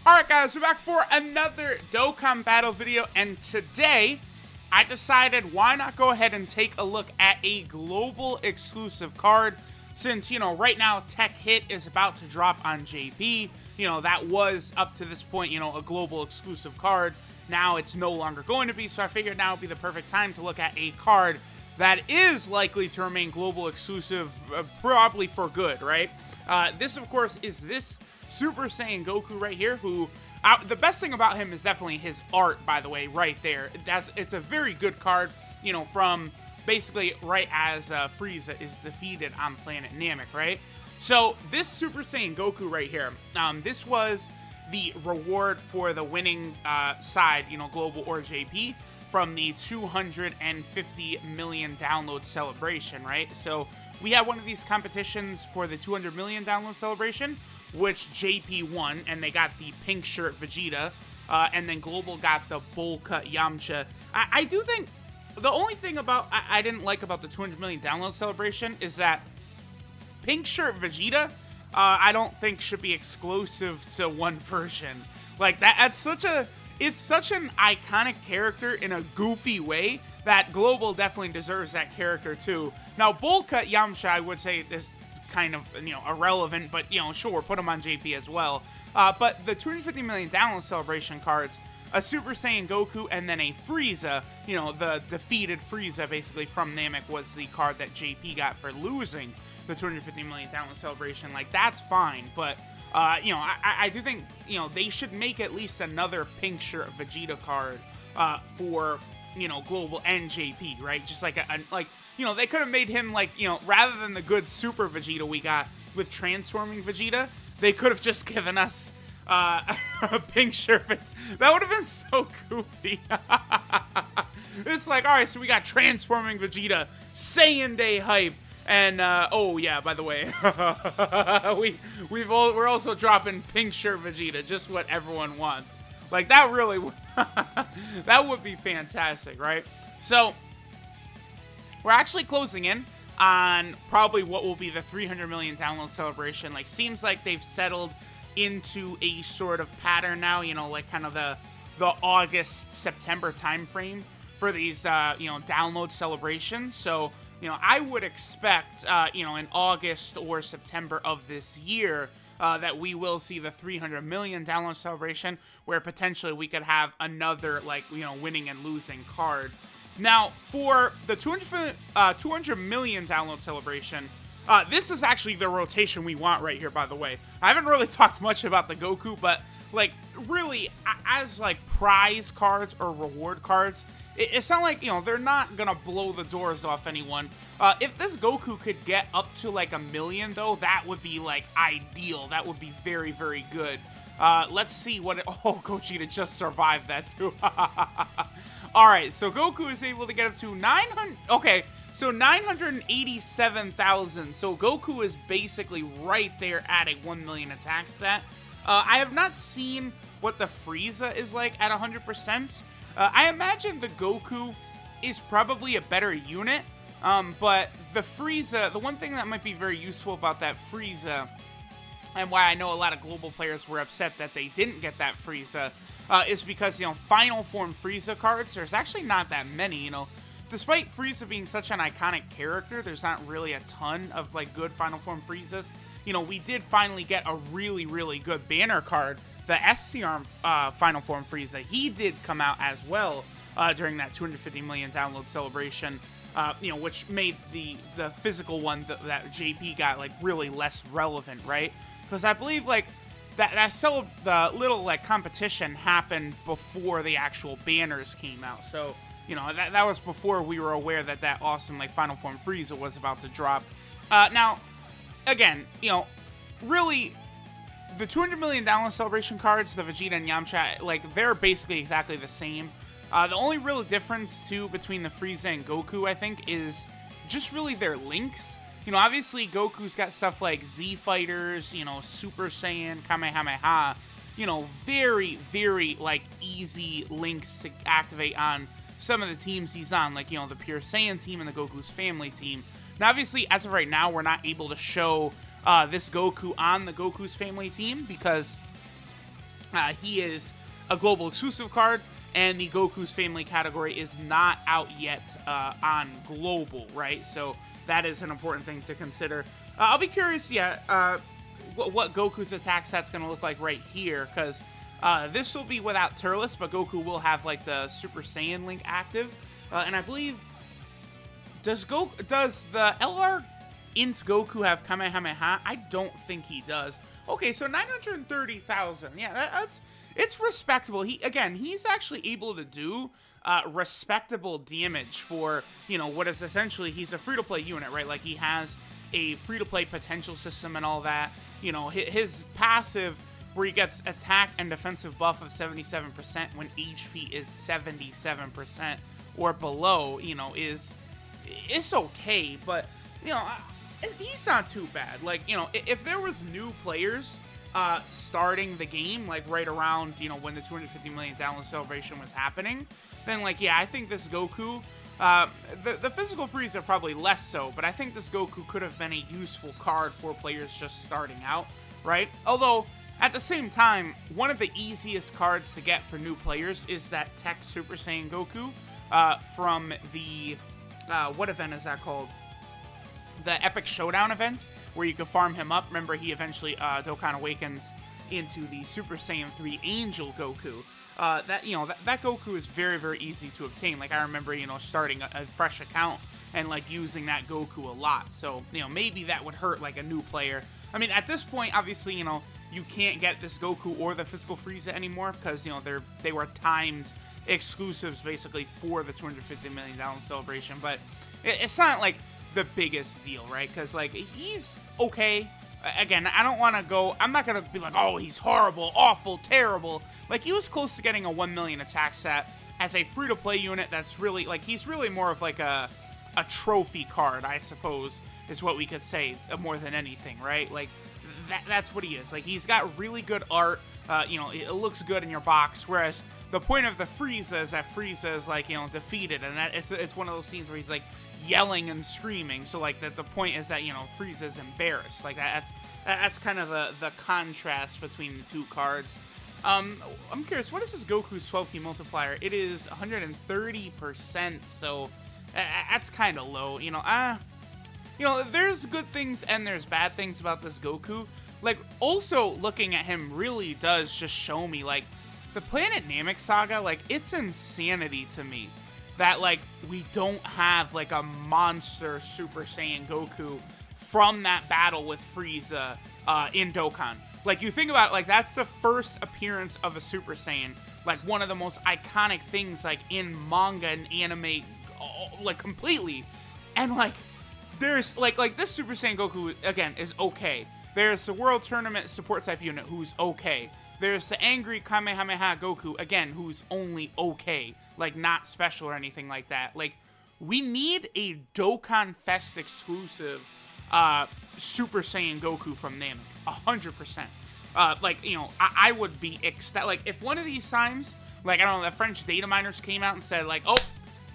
Alright guys, we're back for another Dokkan battle video, and today I decided why not go ahead and take a look at a global exclusive card, since, right now Tech Hit is about to drop on JP. That was up to this point, a global exclusive card. Now it's no longer going to be, so I figured now would be the perfect time to look at a card that is likely to remain global exclusive, probably for good, right? This, of course, is this Super Saiyan Goku right here, who, the best thing about him is definitely his art, by the way, right there. It's a very good card, from basically right as Frieza is defeated on planet Namek, right? So, this Super Saiyan Goku right here, this was the reward for the winning side, global or JP, from the 250 million download celebration, right? So, we had one of these competitions for the 200 million download celebration, which JP won, and they got the pink shirt Vegeta, and then Global got the bowl cut Yamcha. I do think the only thing I didn't like about the 200 million download celebration is that pink shirt Vegeta, I don't think should be exclusive to one version. Like it's such an iconic character in a goofy way that Global definitely deserves that character too. Now, bowl cut Yamcha, I would say, is kind of, irrelevant, but, sure, put him on JP as well. But the 250 million download celebration cards, a Super Saiyan Goku, and then a Frieza, the defeated Frieza, basically, from Namek, was the card that JP got for losing the 250 million download celebration. Like, that's fine, but, I do think, they should make at least another pink shirt Vegeta card, for, Global and JP, right? Just like they could have made him rather than the good Super Vegeta we got with transforming Vegeta, they could have just given us a pink shirt. That would have been so goofy. It's like, all right, so we got transforming Vegeta, Saiyan Day hype, and oh yeah, by the way, we're also dropping pink shirt Vegeta, just what everyone wants. Like, that really would that would be fantastic, right? So we're actually closing in on probably what will be the 300 million download celebration. Like, seems like they've settled into a sort of pattern now, like kind of the August, September time frame for these, download celebrations. So, I would expect, in August or September of this year, that we will see the 300 million download celebration, where potentially we could have another, winning and losing card. Now, for the 200 million download celebration, this is actually the rotation we want right here, by the way. I haven't really talked much about the Goku, but, really, as, prize cards or reward cards, it's not like, they're not gonna blow the doors off anyone. If this Goku could get up to, a million, though, that would be, ideal. That would be very, very good. Let's see what oh, Gogeta just survived that, too. Alright, so Goku is able to get up to 900... Okay, so 987,000. So Goku is basically right there at a 1 million attack stat. I have not seen what the Frieza is like at 100%. I imagine the Goku is probably a better unit, but the Frieza, the one thing that might be very useful about that Frieza, and why I know a lot of global players were upset that they didn't get that Frieza, is because, Final Form Frieza cards, there's actually not that many, Despite Frieza being such an iconic character, there's not really a ton of, good Final Form Friezas. We did finally get a really, really good banner card, the STR Final Form Frieza. He did come out as well during that 250 million download celebration, which made the physical one that JP got, really less relevant, right? Because I believe, the little, competition happened before the actual banners came out. So, that was before we were aware that awesome, Final Form Frieza was about to drop. Now, again, really, the 200 million download celebration cards, the Vegeta and Yamcha, they're basically exactly the same. The only real difference, too, between the Frieza and Goku, I think, is just really their links. Obviously, Goku's got stuff like Z Fighters, Super Saiyan, Kamehameha, very, very, easy links to activate on some of the teams he's on, the Pure Saiyan team and the Goku's Family team. Now, obviously, as of right now, we're not able to show this Goku on the Goku's Family team because He is a global exclusive card, and the Goku's Family category is not out yet on global, right? So that is an important thing to consider. I'll be curious, what Goku's attack set's going to look like right here, because this will be without Turles, but Goku will have like the Super Saiyan link active, and I believe does the LR Int Goku have Kamehameha? I don't think he does. Okay, so 930,000. Yeah, it's respectable. He's actually able to do respectable damage for, what is essentially, he's a free-to-play unit, right? Like, he has a free-to-play potential system and all that. His passive, where he gets attack and defensive buff of 77% when HP is 77% or below, it's okay, but, he's not too bad. Like, if there was new players starting the game, like right around, when the 250 million download celebration was happening, then like, yeah, I think this Goku, the physical Frieza probably less so, but I think this Goku could have been a useful card for players just starting out, right? Although, at the same time, one of the easiest cards to get for new players is that Tech Super Saiyan Goku from the, what event is that called? The Epic Showdown event, where you can farm him up. Remember, he eventually, Dokkan awakens into the Super Saiyan 3 Angel Goku. That Goku is very, very easy to obtain. Like, I remember, starting a fresh account and, like, using that Goku a lot. So, maybe that would hurt, like, a new player. I mean, at this point, obviously, you can't get this Goku or the Physical Frieza anymore because, they were timed exclusives, basically, for the 250 million download celebration. But it's not, like, the biggest deal, right? Because, like, he's okay. Again, I'm not gonna be like, oh, he's horrible, awful, terrible. Like, he was close to getting a 1 million attack set as a free-to-play unit. That's really, like, he's really more of like a trophy card, I suppose, is what we could say, more than anything, right? Like, that's what he is. Like, he's got really good art. It looks good in your box, whereas the point of the Frieza is that Frieza is, like, defeated, and that it's one of those scenes where he's, like, yelling and screaming. So, like, the point is that, Frieza's embarrassed. Like, that's kind of the contrast between the two cards. I'm curious, what is this Goku's 12 key multiplier? It is 130%, so that's kind of low. There's good things and there's bad things about this Goku. Like, also looking at him really does just show me, like, the Planet Namek saga, like, it's insanity to me that, like, we don't have, like, a monster Super Saiyan Goku from that battle with Frieza in Dokkan. Like, you think about it, like, that's the first appearance of a Super Saiyan, like, one of the most iconic things, like, in manga and anime, like, completely. And, like, there's, like, this Super Saiyan Goku, again, is okay. There's the World Tournament support type unit, who's okay. There's the angry Kamehameha Goku, again, who's only okay. Like, not special or anything like that. Like, we need a Dokkan Fest exclusive Super Saiyan Goku from Namek. 100%. I would be ecstatic. Like, if one of these times, like, I don't know, the French data miners came out and said, like, oh,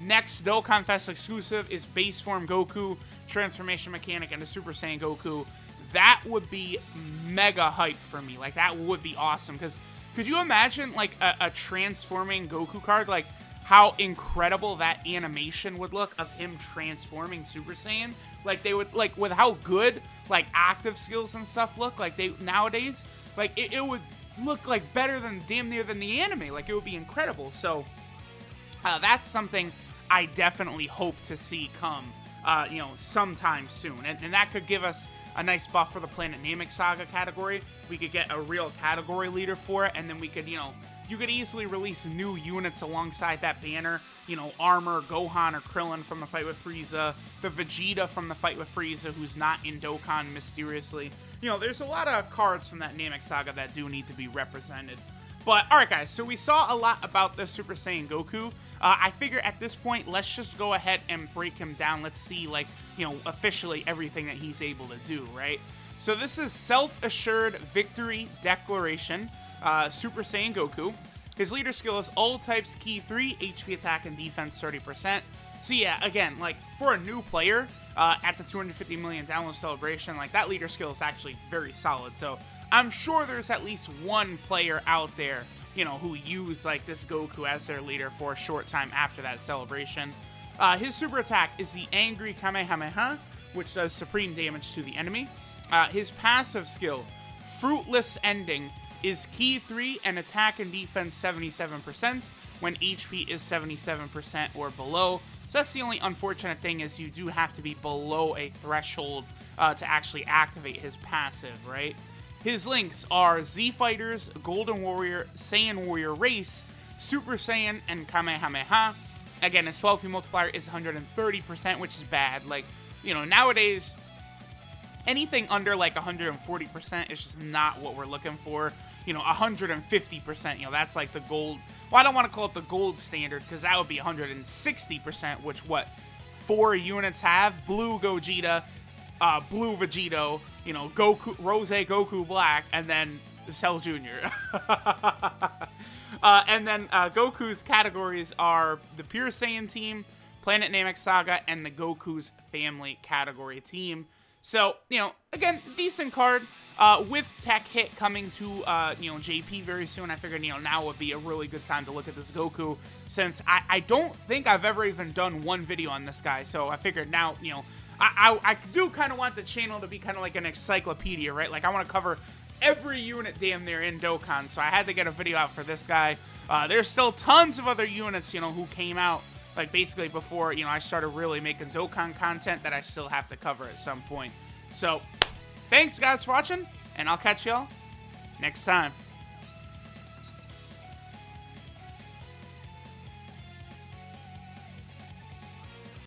next Dokkan Fest exclusive is Base Form Goku, Transformation Mechanic, and a Super Saiyan Goku, that would be mega hype for me. Like, that would be awesome. Because could you imagine, like, a transforming Goku card? Like, how incredible that animation would look of him transforming Super Saiyan. Like, they would, like, with how good, like, active skills and stuff look, like, nowadays, like, it would look, like, better than, damn near than the anime. Like, it would be incredible. So, that's something I definitely hope to see come, sometime soon. And that could give us a nice buff for the Planet Namek Saga category. We could get a real category leader for it, and then we could, you could easily release new units alongside that banner. Armor, Gohan, or Krillin from the fight with Frieza, the Vegeta from the fight with Frieza, who's not in Dokkan mysteriously. There's a lot of cards from that Namek Saga that do need to be represented. But, alright guys, so we saw a lot about the Super Saiyan Goku. I figure at this point, let's just go ahead and break him down. Let's see, like, officially everything that he's able to do, right? So this is Self-Assured Victory Declaration, Super Saiyan Goku. His leader skill is all types key 3, HP attack and defense 30%. So yeah, again, like, for a new player, at the 250 million download celebration, like, that leader skill is actually very solid. So I'm sure there's at least one player out there, you know, who used like this Goku as their leader for a short time after that celebration. His super attack is the Angry Kamehameha, which does supreme damage to the enemy. His passive skill, Fruitless Ending, is Ki 3 and attack and defense 77% when HP is 77% or below. So that's the only unfortunate thing, is you do have to be below a threshold to actually activate his passive, right? His links are Z Fighters, Golden Warrior, Saiyan Warrior Race, Super Saiyan, and Kamehameha. Again, his 12P multiplier is 130%, which is bad. Like, you know, nowadays, anything under like 140% is just not what we're looking for. You know, 150%, you know, that's like the gold. Well, I don't want to call it the gold standard, because that would be 160%, which what 4 units have? Blue Gogeta, Blue Vegito, you know, Goku, Rose Goku Black, and then Cell Jr. And then Goku's categories are the Pure Saiyan team, Planet Namek Saga, and the Goku's Family category team. So, you know, again, decent card. With Tech Hit coming to, you know, JP very soon, I figured, you know, now would be a really good time to look at this Goku, since I don't think I've ever even done one video on this guy. So I figured now, you know, I do kind of want the channel to be kind of like an encyclopedia, right? Like, I want to cover every unit damn near in Dokkan, so I had to get a video out for this guy. There's still tons of other units, you know, who came out, like, basically before, you know, I started really making Dokkan content that I still have to cover at some point. So, thanks, guys, for watching, and I'll catch y'all next time.